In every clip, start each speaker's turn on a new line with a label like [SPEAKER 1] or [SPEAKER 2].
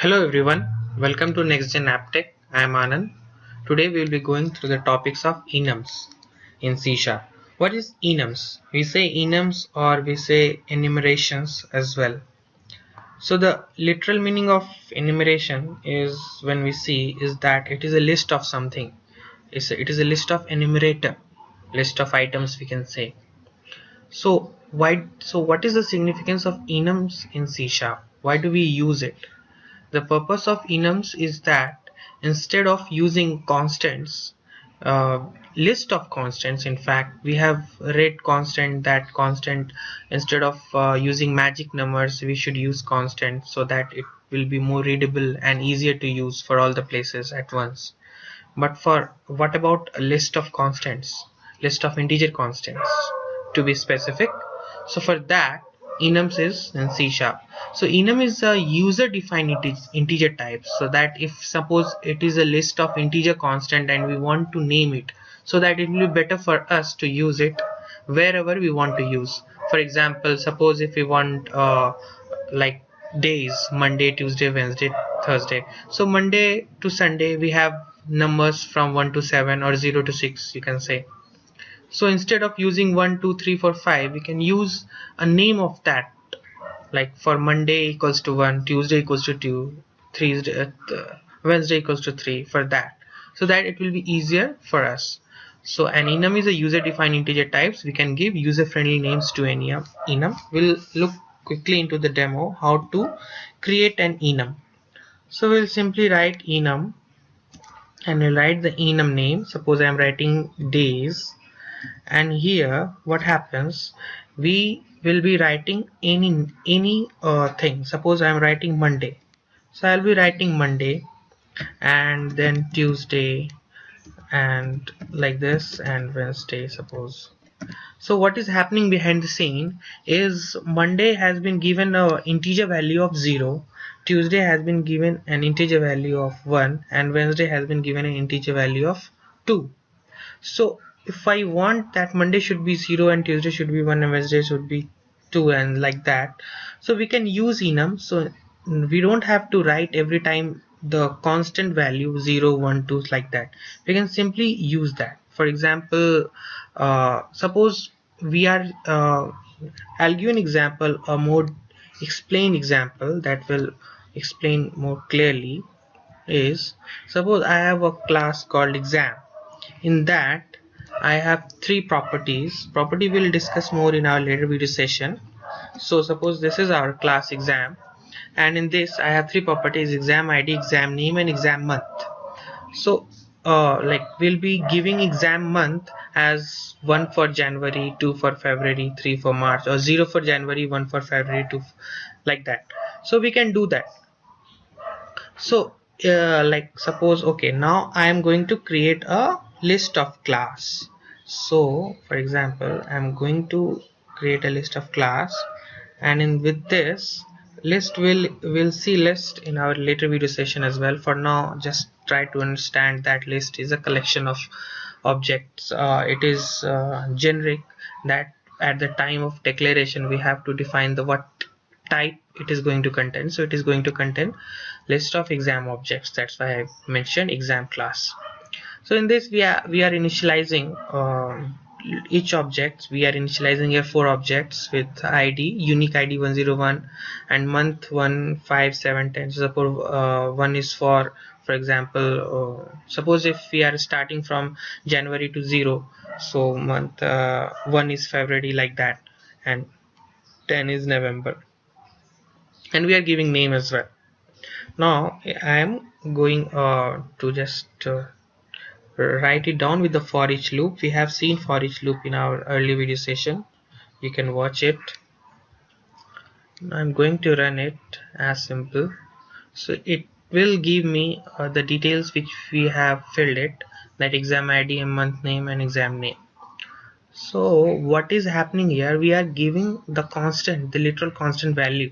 [SPEAKER 1] Hello everyone, welcome to Next Gen App Tech. I am Anand. Today we will be going through the topics of enums in C Sharp. What is enums? We say enums or we say enumerations as well. So the literal meaning of enumeration is when we see is that it is a list of something. It is a list of enumerator, list of items we can say. So what is the significance of enums in C Sharp? Why do we use it? The purpose of enums is that instead of using constants, list of constants, in fact we have read that constant, instead of using magic numbers we should use constant so that it will be more readable and easier to use for all the places at once. But for what about a list of constants, list of integer constants to be specific? So for that, enums is in C sharp. So enum is a user defined integer type, so that if suppose it is a list of integer constant and we want to name it, so that it will be better for us to use it wherever we want to use. For example, suppose if we want like days, Monday, Tuesday, Wednesday, Thursday. So Monday to Sunday we have numbers from 1 to 7 or 0 to 6, you can say. So instead of using 1 2 3 4 5, we can use a name of that, like for Monday equals to 1, Tuesday equals to 2, Wednesday equals to 3, for that, so that it will be easier for us. So an enum is a user defined integer types. We can give user friendly names to any enum. We'll look quickly into the demo how to create an enum. So we'll simply write enum and we'll write the enum name. Suppose I am writing days, and here what happens, we will be writing any thing. Suppose I am writing Monday, so I'll be writing Monday and then Tuesday and like this, and Wednesday suppose. So what is happening behind the scene is Monday has been given a integer value of 0, Tuesday has been given an integer value of 1, and Wednesday has been given an integer value of 2. So if I want that Monday should be 0 and Tuesday should be 1 and Wednesday should be 2 and like that, so we can use enum. So we don't have to write every time the constant value 0 1 2 like that. We can simply use that. For example, suppose we are I'll give an example, a more explained example that will explain more clearly. Is suppose I have a class called exam. In that I have three properties. Property we'll discuss more in our later video session. So suppose this is our class exam, and in this I have three properties: exam ID, exam name, and exam month. So like we'll be giving exam month as 1 for January, 2 for February, 3 for March, or 0 for January, 1 for February, 2 like that. So we can do that. So like suppose, okay, now I am going to create a list of class. So for example, I'm going to create a list of class, and in with this list we'll see list in our later video session as well. For now, just try to understand that list is a collection of objects. It is generic, that at the time of declaration we have to define the what type it is going to contain. So it is going to contain list of exam objects. That's why I mentioned exam class. So in this we are initializing each object. We are initializing here 4 objects with ID, unique ID 101, and month 1 5 7 10. So suppose one is for example, suppose if we are starting from January to 0, so month 1 is February, like that, and 10 is November, and we are giving name as well. Now I am going to just write it down with the for each loop. We have seen for each loop in our early video session. You can watch it. I'm going to run it as simple. So it will give me the details which we have filled it, that exam ID and month name and exam name. So what is happening here, we are giving the constant, the literal constant value.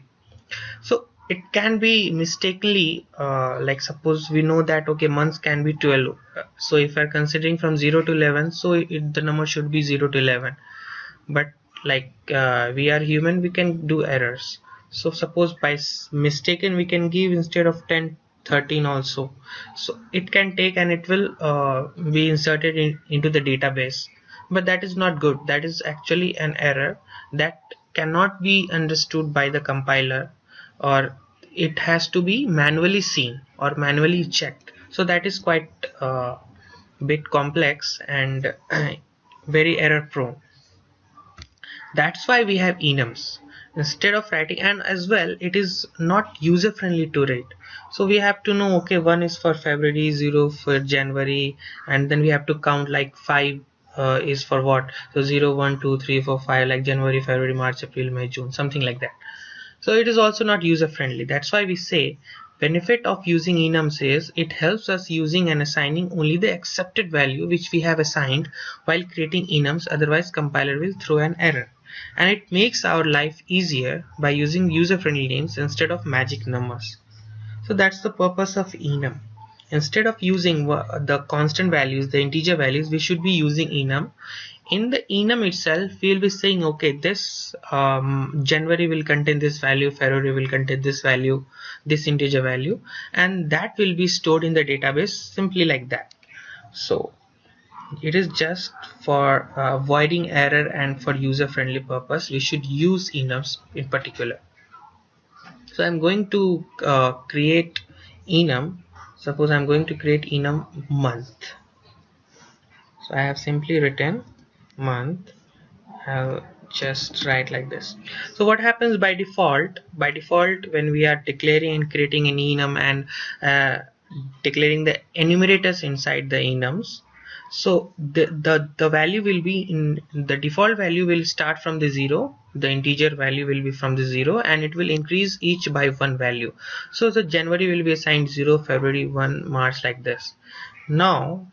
[SPEAKER 1] So it can be mistakenly like suppose we know that okay, months can be 12. So if we are considering from 0 to 11, so the number should be 0 to 11. But like we are human, we can do errors. So suppose by mistaken we can give instead of 10 13 also, so it can take and it will be inserted into the database, but that is not good. That is actually an error that cannot be understood by the compiler, or it has to be manually seen or manually checked. So that is quite bit complex and very error prone. That's why we have enums instead of writing, and as well it is not user friendly to read. So we have to know, okay, 1 is for February, 0 for January, and then we have to count like 5 is for what, so 0 1 2 3 4 5, like January, February, March, April, May, June, something like that. So it is also not user friendly. That's why we say benefit of using enums is it helps us using and assigning only the accepted value which we have assigned while creating enums, otherwise compiler will throw an error. And it makes our life easier by using user friendly names instead of magic numbers. So that's the purpose of enum. Instead of using the constant values, the integer values, we should be using enum. In the enum itself, we will be saying, okay, this January will contain this value, February will contain this value, this integer value, and that will be stored in the database simply like that. So it is just for avoiding error and for user friendly purpose we should use enums in particular. So I'm going to create enum. Suppose I'm going to create enum month. So I have simply written month. I'll just write like this. So what happens by default when we are declaring and creating an enum and declaring the enumerators inside the enums, so the value will be in the default value will start from the 0, the integer value will be from the 0, and it will increase each by one value. So the January will be assigned 0, February 1, March, like this. Now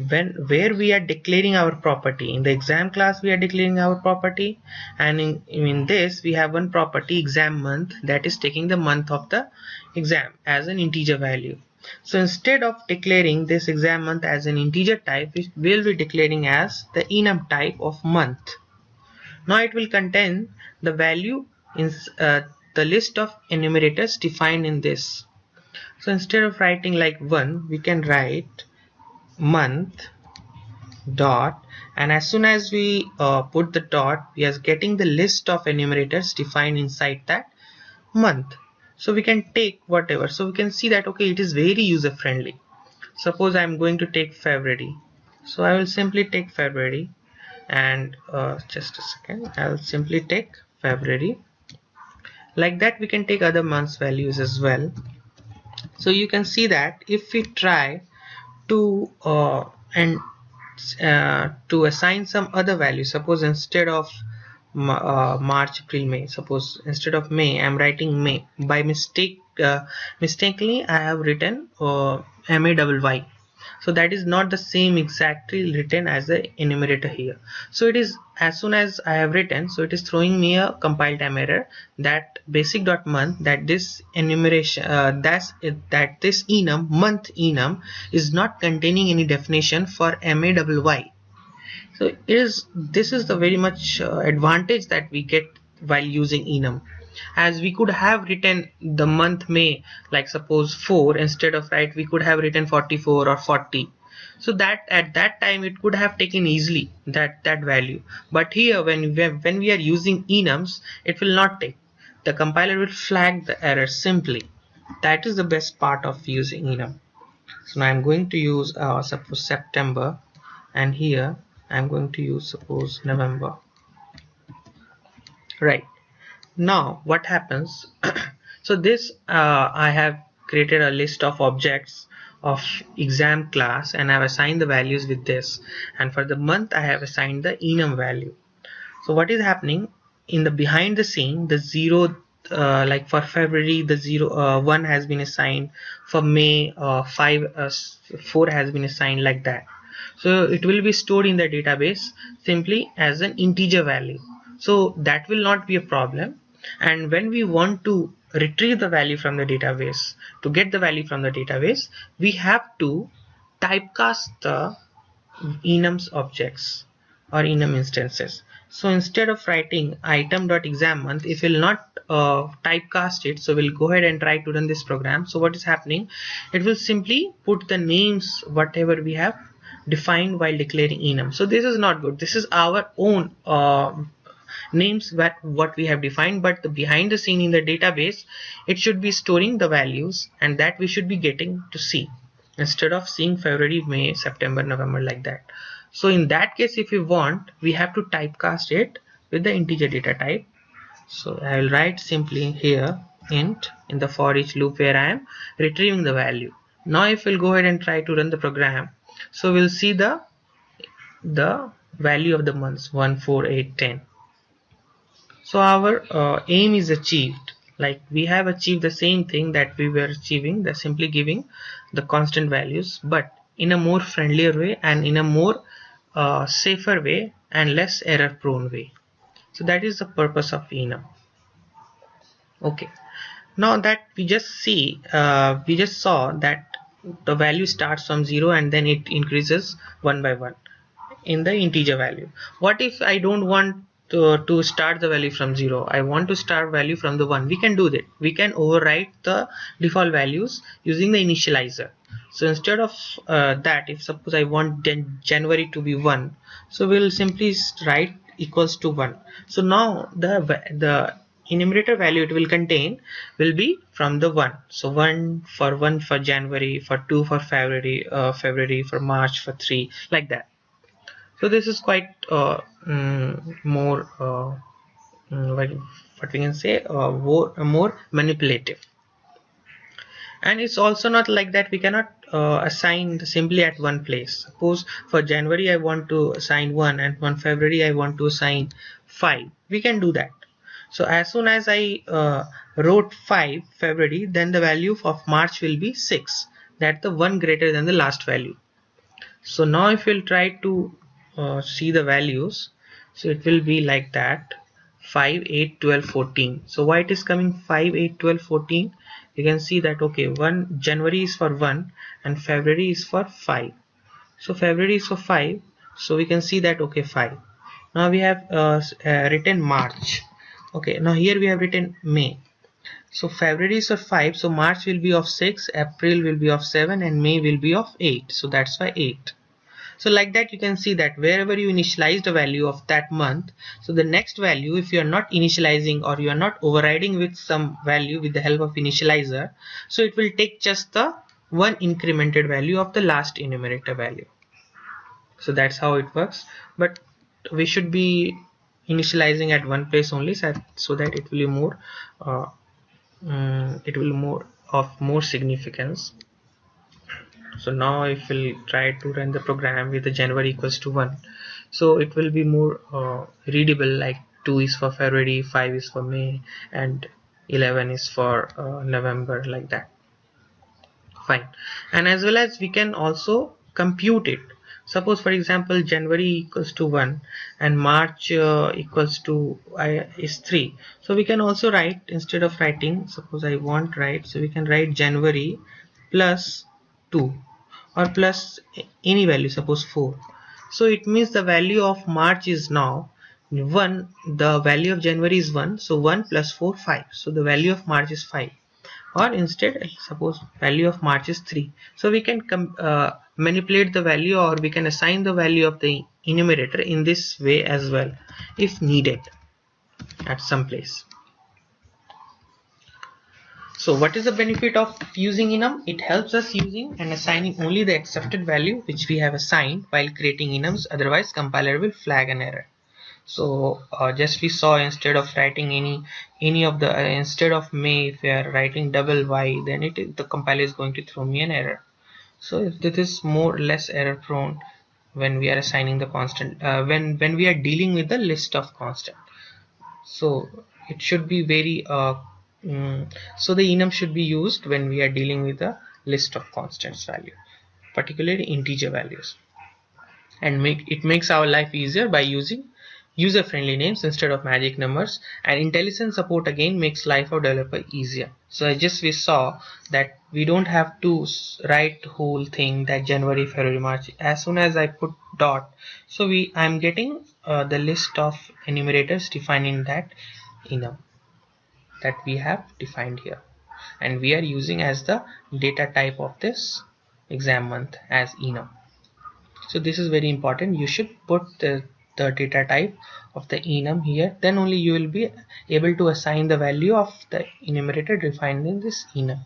[SPEAKER 1] where we are declaring our property, in the exam class we are declaring our property, and in this we have one property, exam month, that is taking the month of the exam as an integer value. So instead of declaring this exam month as an integer type, we will be declaring as the enum type of month. Now it will contain the value in the list of enumerators defined in this. So instead of writing like 1, we can write month dot, and as soon as we put the dot, we are getting the list of enumerators defined inside that month. So we can take whatever. So we can see that, okay, it is very user friendly. Suppose I'm going to take February, so I will simply take February, and just a second, I'll simply take February. Like that we can take other months values as well. So you can see that if we try to to assign some other value, suppose instead of March, April, May, suppose instead of May I'm writing May, by mistakenly I have written MAYY. So that is not the same exactly written as the enumerator here. So it is, as soon as I have written, so it is throwing me a compile time error that basic.month, that this enumeration that this enum month enum is not containing any definition for MAYY. So this is the very much advantage that we get while using enum, as we could have written the month May, like suppose 4, instead of, right, we could have written 44 or 40. So that at that time it could have taken easily that value, but here when we are using enums, it will not take. The compiler will flag the error simply. That is the best part of using enum. So now I'm going to use suppose September, and here I'm going to use suppose November. Right, now what happens so this I have created a list of objects of exam class, and I've assigned the values with this, and for the month I have assigned the enum value. So what is happening in the behind the scene, the 0 like for February the 1 has been assigned, for May 4 has been assigned, like that. So it will be stored in the database simply as an integer value, so that will not be a problem. And when we want to retrieve the value from the database, to get the value from the database, we have to typecast the enums objects or enum instances. So instead of writing item.exam month, if we'll not typecast it, so we'll go ahead and try to run this program. So what is happening, it will simply put the names whatever we have defined while declaring enum. So this is not good. This is our own names that what we have defined, but the behind the scene in the database, it should be storing the values, and that we should be getting to see instead of seeing February, May, September, November, like that. So in that case, if we want, we have to typecast it with the integer data type. So I will write simply here int in the for each loop where I am retrieving the value. Now if we'll go ahead and try to run the program, so we'll see the value of the months 1, 4, 8, 10. So our aim is achieved. Like we have achieved the same thing that we were achieving, the simply giving the constant values, but in a more friendlier way and in a more safer way and less error prone way. So that is the purpose of enum. Okay, now that we just saw that the value starts from 0 and then it increases one by one in the integer value. What if I don't want to start the value from 0? I want to start value from the 1. We can do that. We can overwrite the default values using the initializer. So instead of that, if suppose I want January to be 1, so we'll simply write equals to 1. So now the enumerator value it will contain will be from the 1. So 1 for January, for 2 for February, for March, for 3, like that. So this is quite more what we can say more manipulative, and it's also not like that we cannot assign simply at one place. Suppose for January I want to assign 1 and on February I want to assign 5. We can do that. So as soon as I wrote 5 February, then the value of March will be 6. That's the one greater than the last value. So now if we'll try to see the values, so it will be like that: 5, 8, 12, 14. So why it is coming 5, 8, 12, 14? You can see that okay, January is for 1 and February is for 5. So February is for 5, so we can see that okay, 5. Now we have written March. Okay, now here we have written May. So February is of 5, so March will be of 6, April will be of 7, and May will be of 8. So that's why 8. So like that you can see that wherever you initialize the value of that month, so the next value, if you are not initializing or you are not overriding with some value with the help of initializer, so it will take just the one incremented value of the last enumerator value. So that's how it works, but we should be initializing at one place only, so that it will be more more significance. So now if we'll try to run the program with the January equals to 1, so it will be more readable, like 2 is for February, 5 is for May, and 11 is for November, like that. Fine. And as well as we can also compute it. Suppose for example January equals to 1 and March equals to is 3. So we can also write, instead of writing, suppose I want write, so we can write January plus 2 or plus any value, suppose 4. So it means the value of March is now 1, the value of January is 1, so 1 plus 4, 5. So the value of March is 5. Or instead suppose value of March is 3. So we can manipulate the value, or we can assign the value of the enumerator in this way as well if needed at some place. So what is the benefit of using enum? It helps us using and assigning only the accepted value which we have assigned while creating enums, otherwise compiler will flag an error. So just we saw, instead of writing any of the instead of May, if we are writing double Y, then the compiler is going to throw me an error. So if this is more or less error prone when we are assigning the constant, when we are dealing with the list of constant. So it should be very so the enum should be used when we are dealing with a list of constants value, particularly integer values, and it makes our life easier by using user-friendly names instead of magic numbers, and IntelliSense support again makes life of developer easier. So just we saw that we don't have to write whole thing that January, February, March. As soon as I put dot, so I'm getting the list of enumerators defining that enum that we have defined here, and we are using as the data type of this exam month as enum. So this is very important. You should put the data type of the enum here, then only you will be able to assign the value of the enumerator defined in this enum.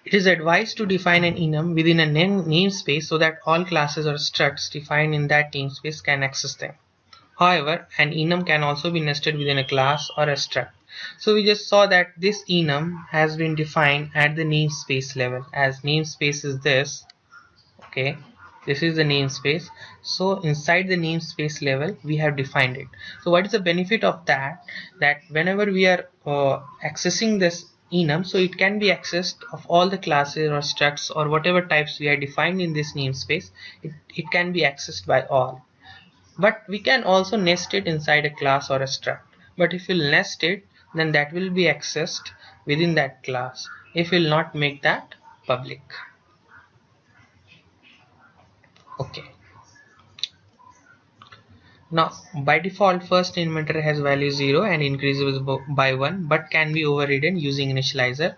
[SPEAKER 1] It is advised to define an enum within a namespace so that all classes or structs defined in that namespace can access them. However, an enum can also be nested within a class or a struct. So we just saw that this enum has been defined at the namespace level, as namespace is this. Okay, this is the namespace. So inside the namespace level we have defined it. So what is the benefit of that? That whenever we are accessing this enum, so it can be accessed of all the classes or structs or whatever types we are defined in this namespace. It can be accessed by all, but we can also nest it inside a class or a struct. But if we'll nest it, then that will be accessed within that class if we'll not make that public. Okay, now by default first enumerator has value 0 and increases by 1, but can be overridden using initializer.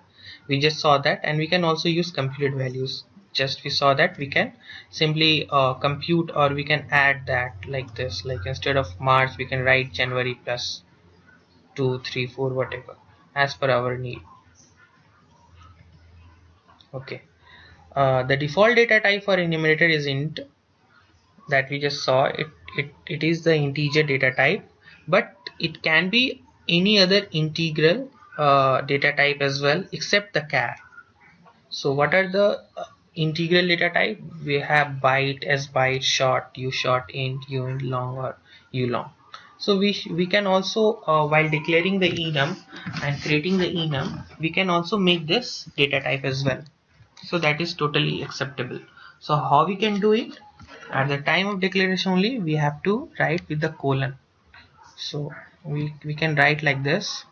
[SPEAKER 1] We just saw that, and we can also use computed values. Just we saw that we can simply compute, or we can add that like this, like instead of March we can write January plus 2, 3, 4, whatever, as per our need. Okay, the default data type for enumerator is int, that we just saw. It is the integer data type, but it can be any other integral data type as well except the char. So what are the integral data type? We have byte, as byte, short, u short, int, u int, long, or u long. So we can also while declaring the enum and creating the enum, we can also make this data type as well. So that is totally acceptable. So how we can do it? At the time of declaration only we have to write with the colon. So we can write like this,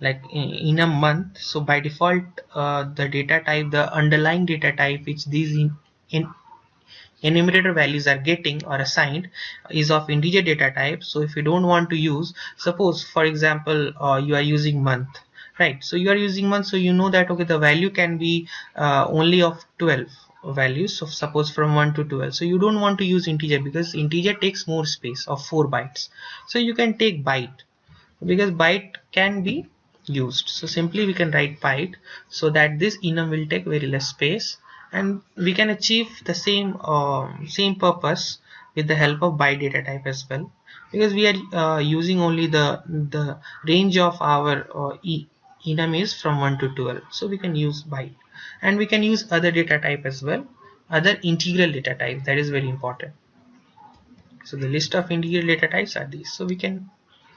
[SPEAKER 1] like in a month. So by default the data type, the underlying data type which these in enumerator values are getting or assigned is of integer data type. So if you don't want to use, suppose for example you are using month, right? So you are using month, so you know that okay, the value can be only of 12 values, so suppose from 1 to 12. So you don't want to use integer because integer takes more space of 4 bytes. So you can take byte, because byte can be used. So simply we can write byte, so that this enum will take very less space, and we can achieve the same purpose with the help of byte data type as well, because we are using only the range of our enum is from 1 to 12. So we can use byte, and we can use other data type as well, other integral data type. That is very important. So the list of integral data types are these. So we can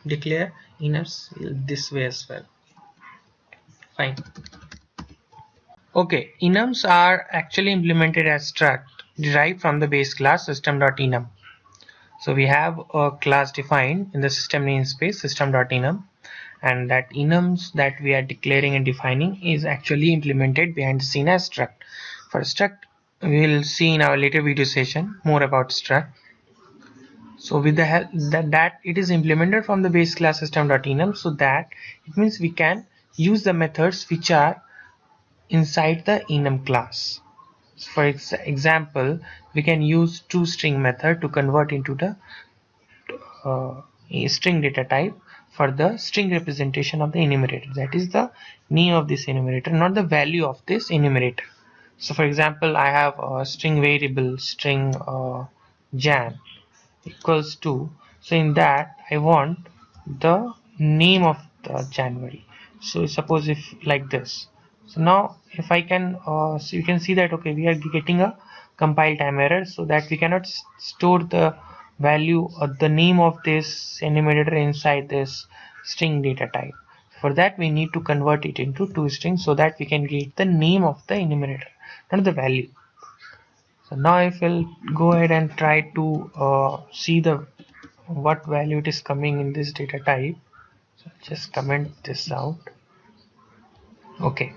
[SPEAKER 1] declare enums this way as well. Fine. Okay, enums are actually implemented as struct derived from the base class system.enum. So we have a class defined in the system namespace system.enum, and that enums that we are declaring and defining is actually implemented behind the scene as struct. For struct, we will see in our later video session more about struct. So with the help that it is implemented from the base class system.enum, so that it means we can use the methods which are inside the enum class. So for example, we can use toString method to convert into the string data type for the string representation of the enumerator. That is the name of this enumerator, not the value of this enumerator. So for example, I have a string variable string jan equals to, so in that I want the name of the January. So suppose if like this, so now if I can so you can see that okay, we are getting a compile time error, so that we cannot store the value or the name of this enumerator inside this string data type. For that we need to convert it into toString, so that we can get the name of the enumerator, not the value. So now if we'll go ahead and try to see the what value it is coming in this data type, so just comment this out. Okay,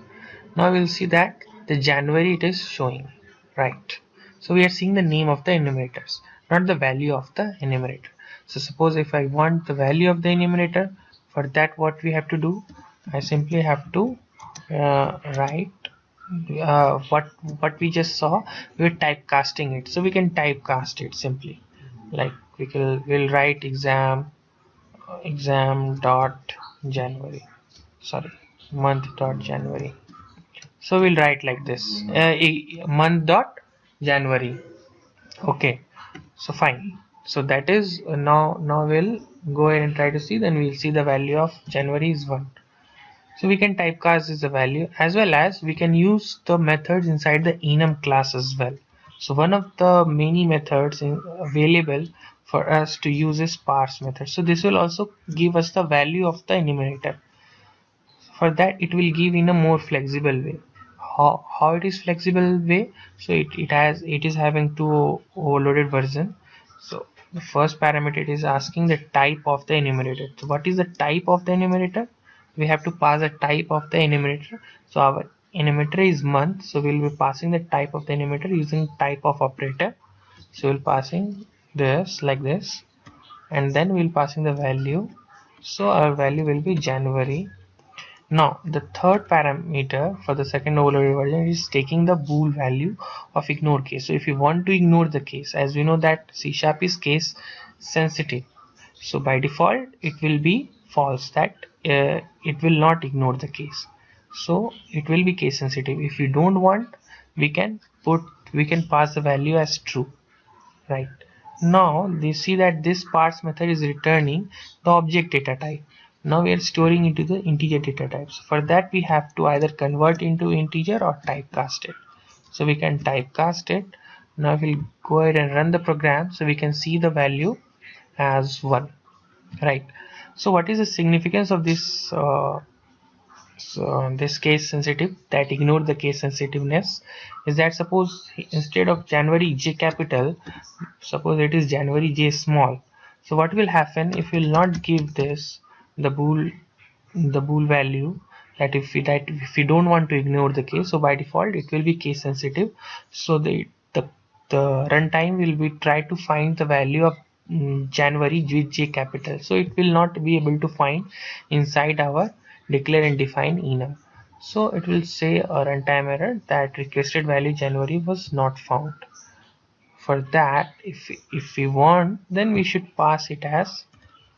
[SPEAKER 1] now we'll see that the January it is showing, right? So we are seeing the name of the enumerators, not the value of the enumerator. So suppose if I want the value of the enumerator, for that what we have to do, I simply have to write what we just saw. We're typecasting it, so we can typecast it simply, like we'll write exam dot January, sorry, month dot January. So we'll write like this, month dot January. Okay, so fine. So that is now we'll go ahead and try to see. Then we'll see the value of January is 1. So we can typecast this value, as well as we can use the methods inside the enum class as well. So one of the many methods available for us to use is parse method. So this will also give us the value of the enumerator. For that it will give in a more flexible way. How it is flexible way? So it is having two overloaded version. So the first parameter, it is asking the type of the enumerator. So what is the type of the enumerator? We have to pass a type of the enumerator. So our enumerator is month, so we'll be passing the type of the enumerator using type of operator. So we'll passing this like this, and then we'll passing the value. So our value will be January. Now the third parameter for the second overloaded version is taking the bool value of ignore case. So if you want to ignore the case, as we know that C# is case sensitive, so by default it will be false, that it will not ignore the case, so it will be case sensitive. If you don't want, we can pass the value as true. Right, now they see that this parse method is returning the object data type. Now we are storing into the integer data types. For that we have to either convert into integer or typecast it. So we can typecast it. Now we'll go ahead and run the program, so we can see the value as 1. Right, so what is the significance of this this case sensitive, that ignore the case sensitiveness, is that suppose instead of January J capital, suppose it is January J small. So what will happen if we will not give this the bool value, that if we don't want to ignore the case, so by default it will be case sensitive. So the runtime will be try to find the value of January with J capital, so it will not be able to find inside our declare and define enum. So it will say a runtime error that requested value January was not found. For that, if we want, then we should pass it as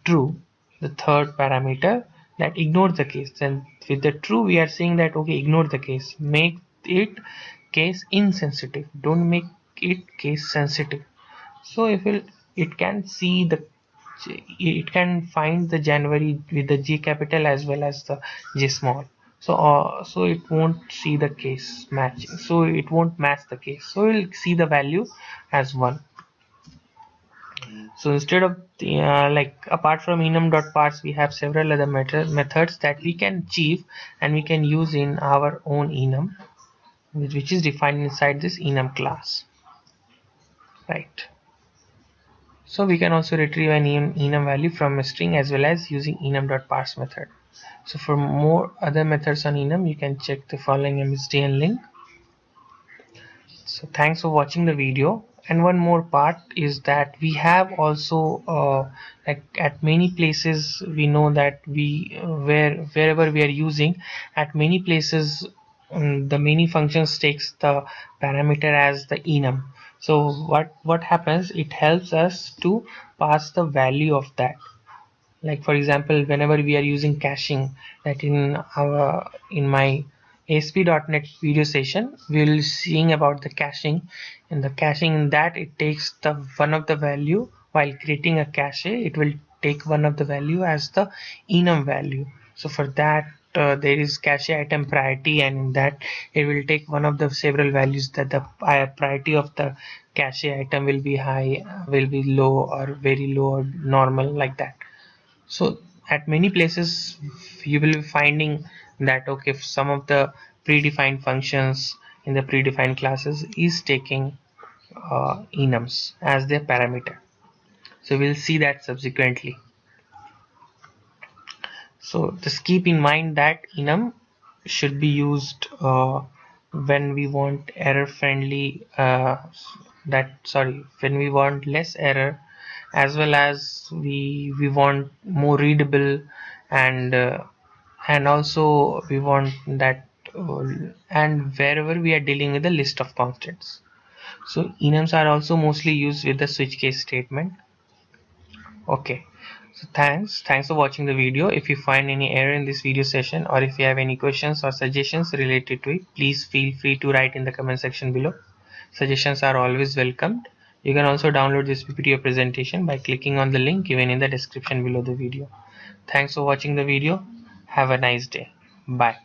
[SPEAKER 1] true, the third parameter, that ignore the case. Then with the true we are saying that okay, ignore the case, make it case insensitive, don't make it case sensitive. So if it can see the, it can find the January with the J capital as well as the J small. So it won't see the case matching, so it won't match the case, so we'll see the value as 1. So instead of like apart from enum.parse, we have several other methods that we can achieve and we can use in our own enum, which is defined inside this enum class. Right, so we can also retrieve an enum value from a string as well as using enum.parse method. So for more other methods on enum, you can check the following MSDN link. So thanks for watching the video. And one more part is that we have also like at many places we know that wherever we are using, at many places the many functions takes the parameter as the enum. So what happens, it helps us to pass the value of that. Like for example, whenever we are using caching, that in my ASP.NET video session we will seeing about the caching. In the caching, in that it takes the one of the value while creating a cache, it will take one of the value as the enum value. So for that there is cache item priority, and in that it will take one of the several values, that the priority of the cache item will be high, will be low, or very low, or normal, like that. So at many places you will be finding that okay, if some of the predefined functions in the predefined classes is taking enums as their parameter. So we'll see that subsequently. So just keep in mind that enum should be used when we want error friendly when we want less error, as well as we want more readable, and and also we want that and wherever we are dealing with a list of constants. So enums are also mostly used with the switch case statement. Okay, so thanks for watching the video. If you find any error in this video session, or if you have any questions or suggestions related to it, please feel free to write in the comment section below. Suggestions are always welcomed. You can also download this PPT or presentation by clicking on the link given in the description below the video. Thanks for watching the video. Have a nice day. Bye.